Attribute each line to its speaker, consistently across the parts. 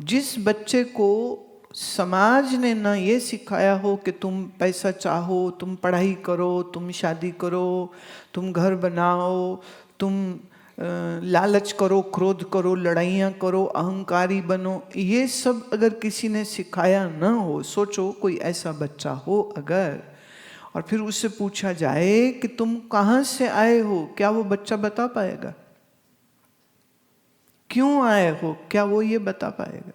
Speaker 1: जिस बच्चे को समाज ने ना ये सिखाया हो कि तुम पैसा चाहो, तुम पढ़ाई करो, तुम शादी करो, तुम घर बनाओ, तुम लालच करो, क्रोध करो, लड़ाइयाँ करो, अहंकारी बनो, ये सब अगर किसी ने सिखाया ना हो, सोचो कोई ऐसा बच्चा हो अगर, और फिर उससे पूछा जाए कि तुम कहाँ से आए हो, क्या वो बच्चा बता पाएगा? क्यों आए हो, क्या वो ये बता पाएगा?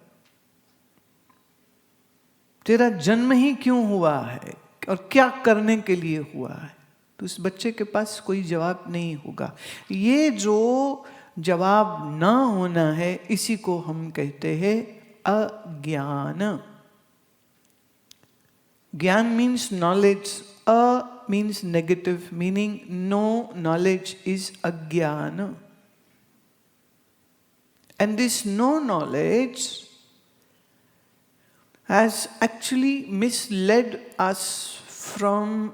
Speaker 1: तेरा जन्म ही क्यों हुआ है और क्या करने के लिए हुआ है? तो उस बच्चे के पास कोई जवाब नहीं होगा। ये जो जवाब ना होना है, इसी को हम कहते हैं अज्ञान। Gyan means knowledge, a means negative, meaning no knowledge is agyan. And this no knowledge has actually misled us from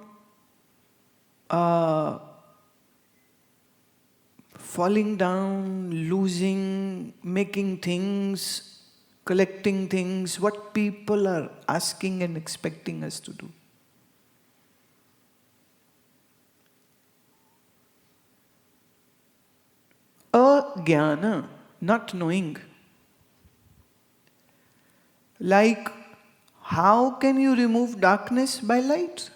Speaker 1: falling down, losing, making things, collecting things, what people are asking and expecting us to do. Ajnana, not knowing. Like, how can you remove darkness by light?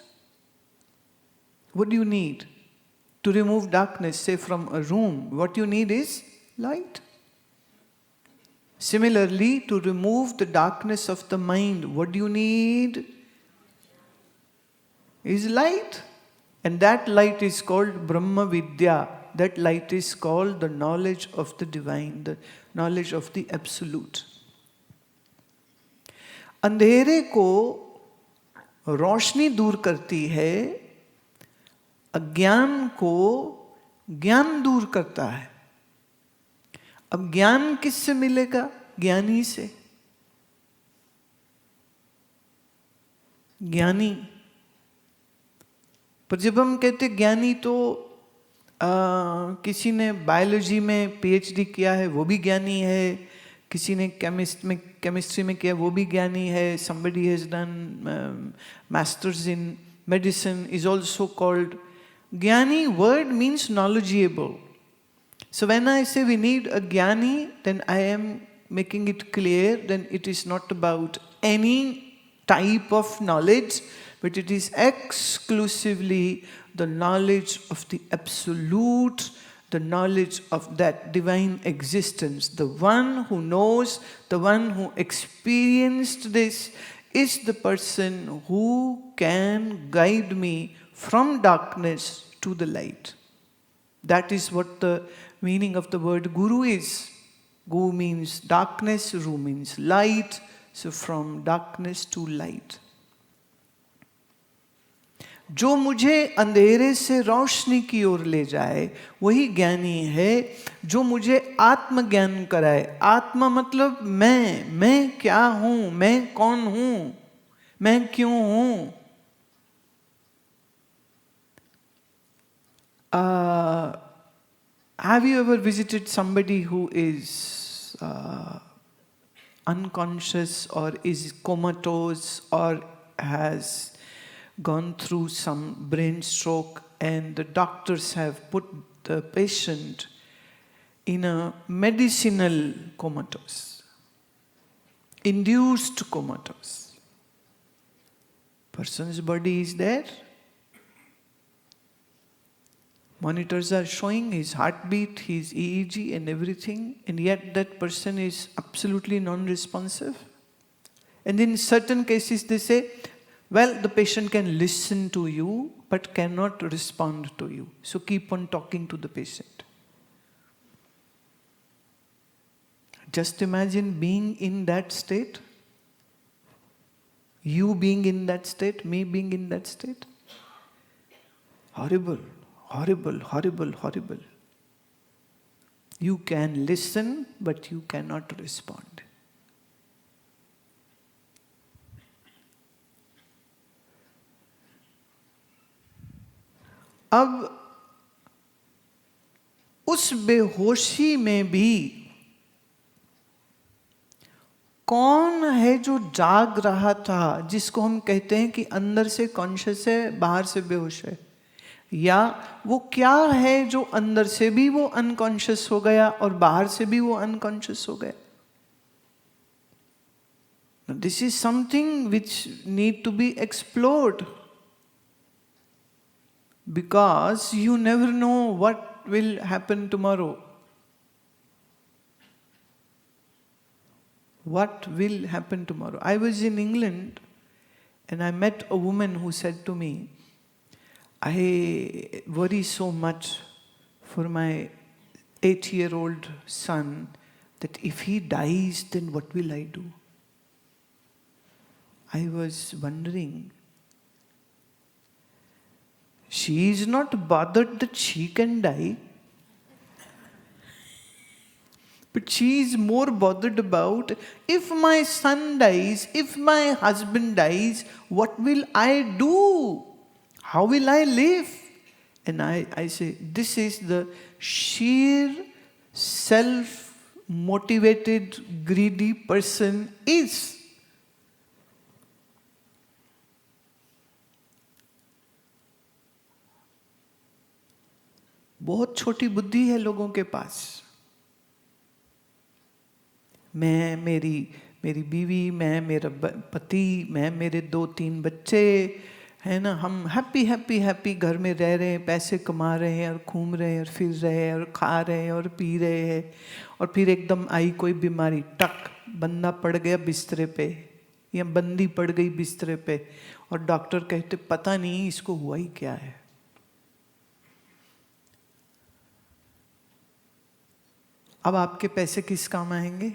Speaker 1: What do you need to remove darkness, say from a room? What you need is light. Similarly, to remove the darkness of the mind, what do you need? Is light. And that light is called Brahma Vidya. That light is called the knowledge of the divine, the knowledge of the absolute. अंधेरे को रोशनी दूर करती है, अज्ञान को ज्ञान दूर करता है. अब ज्ञान किससे मिलेगा? ज्ञानी से. ज्ञानी. पर जब हम कहते ज्ञानी तो किसी ने बायोलॉजी में पीएचडी किया है वो भी ज्ञानी है, किसी ने केमिस्ट्री में किया वो भी ज्ञानी है, somebody has done masters in medicine is also called ज्ञानी. Word means knowledgeable. So when I say we need a jnani, then I am making it clear, then it is not about any type of knowledge, but it is exclusively the knowledge of the absolute, the knowledge of that divine existence. The one who knows, the one who experienced this is the person who can guide me from darkness to the light. That is what the meaning of the word guru is. Gu means darkness, ru means light. So from darkness to light. जो मुझे अंधेरे से रोशनी की ओर ले जाए वही ज्ञानी है, जो मुझे आत्मज्ञान कराए. आत्मा मतलब मैं क्या हूं, मैं कौन हूं, मैं क्यों हूं. Have you ever visited somebody who is unconscious or is comatose or has gone through some brain stroke and the doctors have put the patient in a medicinal comatose, induced comatose? Person's body is there. Monitors are showing his heartbeat, his EEG and everything, and yet that person is absolutely non-responsive. And in certain cases they say, well, the patient can listen to you but cannot respond to you. So keep on talking to the patient. Just imagine being in that state. You being in that state, me being in that state. Horrible. Horrible, horrible, horrible. You can listen, but you cannot respond. अब उस बेहोशी में भी कौन है जो जाग रहा था, जिसको हम कहते हैं कि अंदर से कॉन्शियस है, बाहर से बेहोश है? या वो क्या है जो अंदर से भी वो अनकॉन्शियस हो गया और बाहर से भी वो अनकॉन्शियस हो गया? This is something which need to be explored, because you never know what will happen tomorrow. What will happen tomorrow? I was in England and I met a woman who said to me, I worry so much for my 8-year-old son that if he dies, then what will I do? I was wondering. She is not bothered that she can die, but she is more bothered about, if my son dies, if my husband dies, what will I do? How will I live? And I say, this is the sheer self-motivated, greedy person is. बहुत छोटी बुद्धि है लोगों के पास. मैं, मेरी बीवी, मैं, मेरा पति, मैं, मेरे 2-3 बच्चे, है ना, हम हैप्पी घर में रह रहे हैं, पैसे कमा रहे हैं और घूम रहे हैं और फिर रहे हैं और खा रहे हैं और पी रहे हैं, और फिर एकदम आई कोई बीमारी, टक, बंदा पड़ गया बिस्तरे पे या बंदी पड़ गई बिस्तरे पे, और डॉक्टर कहते पता नहीं इसको हुआ ही क्या है. अब आपके पैसे किस काम आएंगे?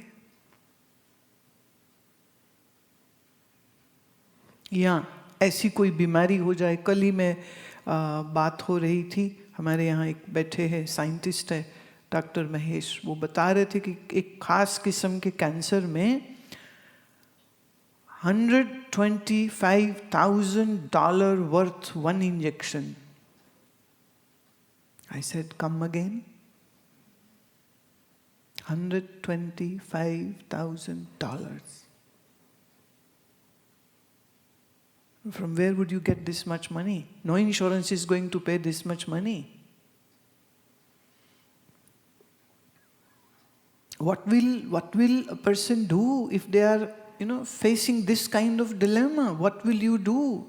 Speaker 1: या ऐसी कोई बीमारी हो जाए. कल ही मैं बात हो रही थी, हमारे यहाँ एक बैठे हैं साइंटिस्ट है डॉक्टर महेश, वो बता रहे थे कि एक खास किस्म के कैंसर में $125,000 worth 1 injection. I said come again. $125,000. From where would you get this much money? No insurance is going to pay this much money. What will a person do if they are, facing this kind of dilemma? What will you do?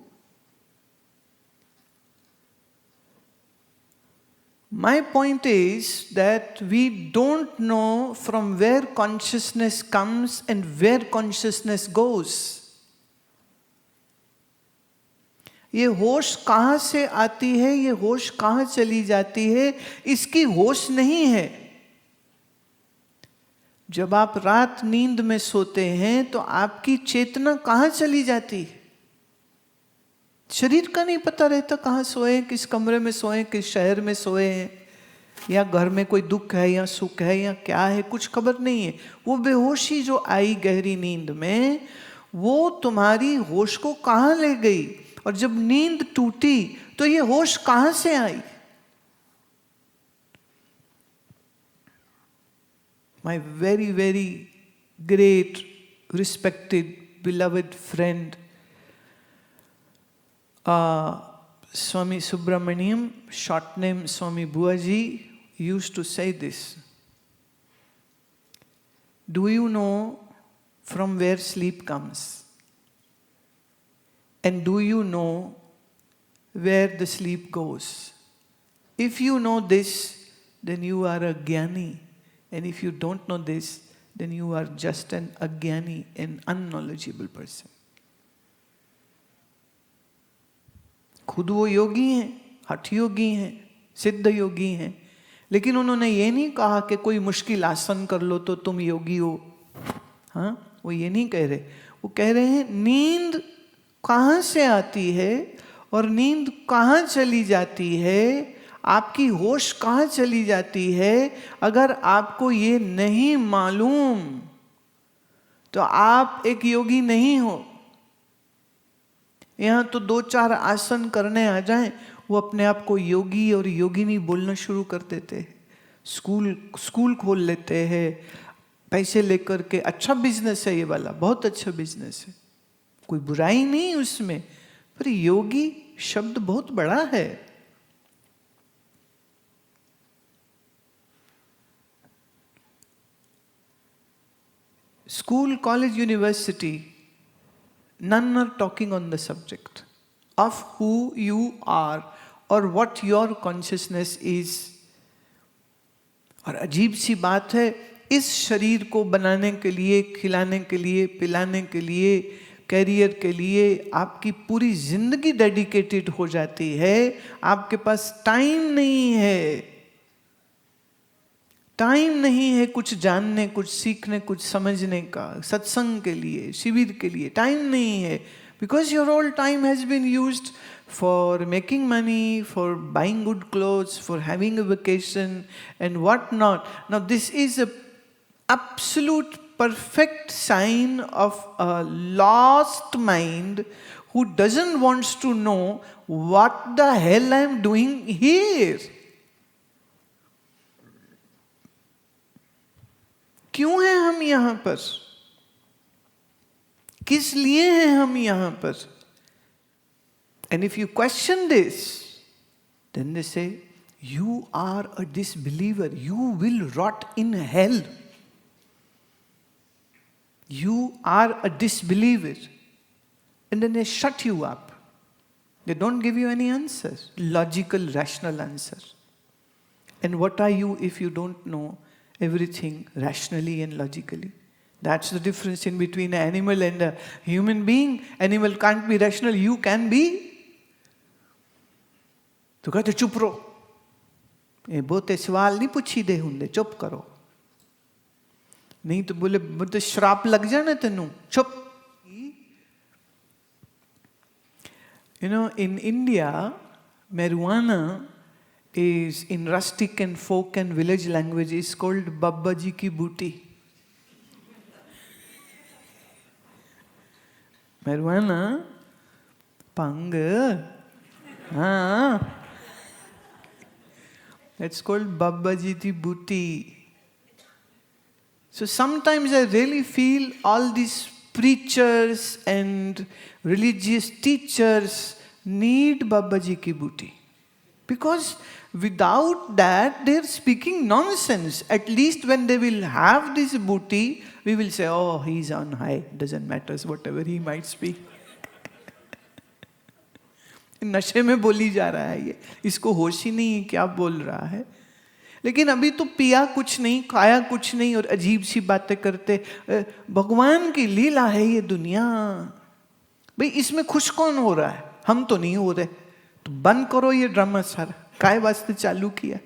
Speaker 1: My point is that we don't know from where consciousness comes and where consciousness goes. ये होश कहाँ से आती है, ये होश कहाँ चली जाती है, इसकी होश नहीं है. जब आप रात नींद में सोते हैं तो आपकी चेतना कहाँ चली जाती है? शरीर का नहीं पता रहता कहाँ सोए, किस कमरे में सोए, किस शहर में सोए हैं, या घर में कोई दुख है या सुख है या क्या है, कुछ खबर नहीं है. वो बेहोशी जो आई गहरी नींद में, वो तुम्हारी होश को कहाँ ले गई? और जब नींद टूटी तो ये होश कहाँ से आई? My very, very great, respected, beloved friend, Swami Subramaniam, short name Swami Buaji, used to say this. Do you know from where sleep comes? And do you know where the sleep goes? If you know this, then you are a jnani. And if you don't know this, then you are just an ajnani, an unknowledgeable person. खुद वो योगी हैं, हठ योगी हैं, सिद्ध योगी हैं, लेकिन उन्होंने ये नहीं कहा कि कोई मुश्किल आसन कर लो तो तुम योगी हो. हाँ, वो ये नहीं कह रहे. वो कह रहे हैं नींद कहाँ से आती है और नींद कहाँ चली जाती है, आपकी होश कहाँ चली जाती है. अगर आपको ये नहीं मालूम तो आप एक योगी नहीं हो. यहाँ तो 2-4 आसन करने आ जाएं, वो अपने आप को योगी और योगिनी बोलना शुरू कर देते हैं. स्कूल खोल लेते हैं, पैसे लेकर के। अच्छा बिजनेस है ये वाला, बहुत अच्छा बिजनेस है, कोई बुराई नहीं उसमें, पर योगी शब्द बहुत बड़ा है। School, college, university, none are talking on the subject of who you are or what your consciousness is. और अजीब सी बात है, इस शरीर को बनाने के लिए, खिलाने के लिए, पिलाने के लिए, कैरियर के लिए आपकी पूरी जिंदगी डेडिकेटेड हो जाती है, आपके पास टाइम नहीं है, टाइम नहीं है कुछ जानने, कुछ सीखने, कुछ समझने का, सत्संग के लिए, शिविर के लिए टाइम नहीं है, because your all time has been used for making money, for buying good clothes, for having a vacation and what not. Now this is a absolute perfect sign of a lost mind who doesn't want to know what the hell I am doing here. क्यों हैं हम यहाँ पर? किस लिए हैं हम यहाँ पर? And if you question this, then they say, you are a disbeliever. You will rot in hell. You are a disbeliever. And then they shut you up. They don't give you any answers, logical, rational answers. And what are you if you don't know everything rationally and logically? That's the difference in between an animal and a human being. Animal can't be rational, you can be. तो कहते चुप रहो, ये बहुते सवाल नहीं पूछी दे होंगे, चुप करो, नहीं तो बोले तो श्राप लग जाना तेनू, चुप. You know, in India, marijuana is in rustic and folk and village language is called Babba Ji ki booty. Marijuana, pang, हाँ. That's called Babba Ji ki booty. So sometimes I really feel all these preachers and religious teachers need Babba Ji ki booty. Because without that, they're speaking nonsense. At least when they will have this booty, we will say, oh, he's on high. Doesn't matter, whatever he might speak. नशे में बोली जा रहा है ये, इसको होश ही नहीं क्या बोल रहा है. लेकिन अभी तो पिया कुछ नहीं, खाया कुछ नहीं और अजीब सी बातें करते. भगवान की लीला है ये दुनिया. भाई इसमें खुश कौन हो रहा है? हम तो नहीं हो रहे. तो बंद करो ये ड्रामा सारा. काय वास्ते चालू किया?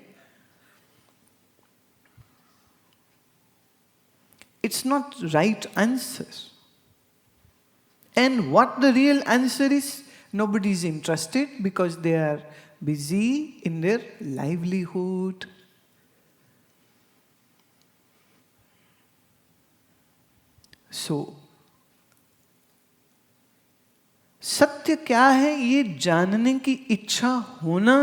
Speaker 1: It's not right answers. And what the real answer is, nobody is interested because they are busy in their livelihood. So, सत्य क्या है ये जानने की इच्छा होना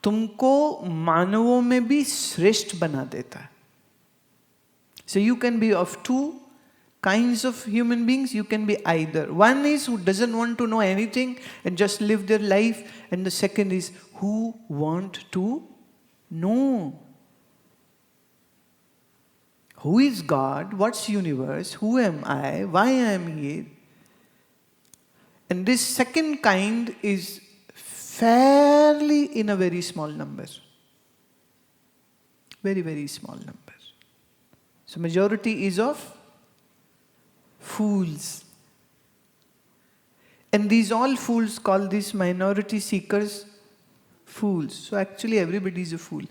Speaker 1: तुमको मानवों में भी श्रेष्ठ बना देता है. So you can be of two kinds of human beings. You can be either. One is who doesn't want to know anything and just live their life, and the second is who want to know. Who is God? What's universe? Who am I? Why I am here? And this second kind is fairly in a very small number. Very, very small number. So majority is of fools. And these all fools call these minority seekers fools. So actually everybody is a fool.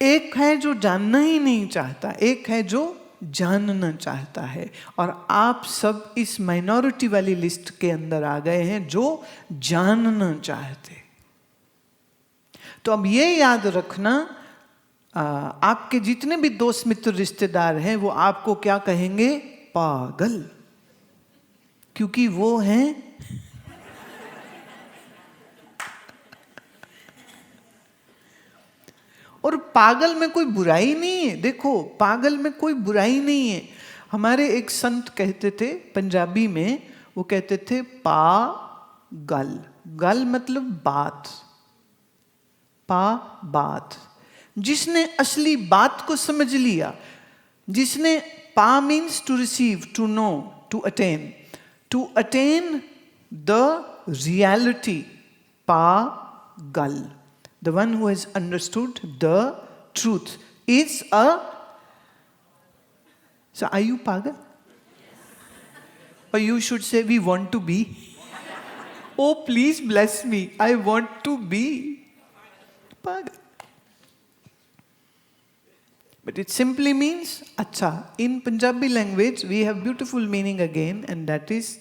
Speaker 1: एक है जो जानना ही नहीं चाहता, एक है जो जानना चाहता है, और आप सब इस माइनॉरिटी वाली लिस्ट के अंदर आ गए हैं जो जानना चाहते. तो अब ये याद रखना, आपके जितने भी दोस्त मित्र रिश्तेदार हैं वो आपको क्या कहेंगे? पागल. क्योंकि वो हैं पागल में कोई बुराई नहीं है, देखो पागल में कोई बुराई नहीं है। हमारे एक संत कहते थे पंजाबी में, वो कहते थे पागल, गल मतलब बात, बात। जिसने असली बात को समझ लिया, जिसने pa means to receive, to know, to attain the reality, pagal, the one who has understood the truth is a, so are you pagal? Or you should say we want to be. Oh please bless me, I want to be pagal. But it simply means acha. In Punjabi language we have beautiful meaning again, and that is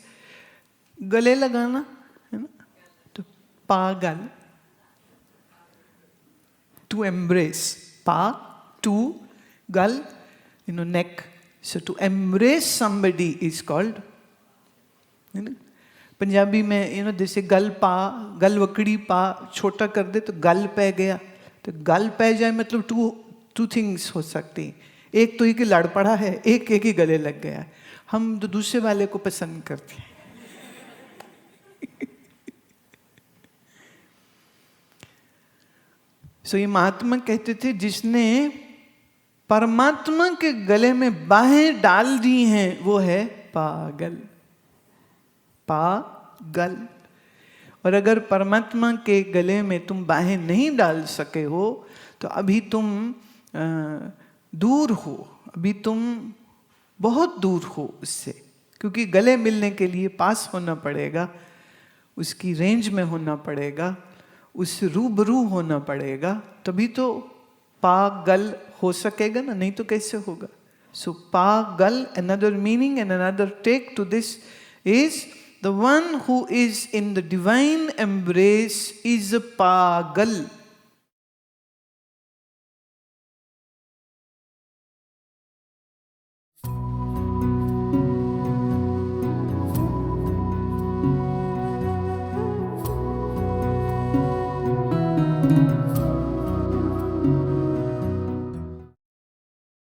Speaker 1: gale lagana, है ना? तो pagal, to embrace, pa, to, gal, neck. So to embrace somebody is called, Punjabi में जैसे गल पा, गल वकड़ी पा, छोटा कर दे तो गल पै गया। तो गल पै जाए मतलब टू थिंग्स हो सकती, एक तो ही कि लड़ पड़ा है, एक ही गले लग गया है। हम तो दूसरे वाले को पसंद करते हैं। सो ये महात्मा कहते थे जिसने परमात्मा के गले में बाहें डाल दी हैं वो है पागल, पागल। और अगर परमात्मा के गले में तुम बाहें नहीं डाल सके हो तो अभी तुम दूर हो, अभी तुम बहुत दूर हो उससे, क्योंकि गले मिलने के लिए पास होना पड़ेगा, उसकी रेंज में होना पड़ेगा, उससे रूबरू होना पड़ेगा, तभी तो पागल हो सकेगा ना, नहीं तो कैसे होगा। सो पागल, another meaning and another take to this is the one who is in the divine embrace is a pagal.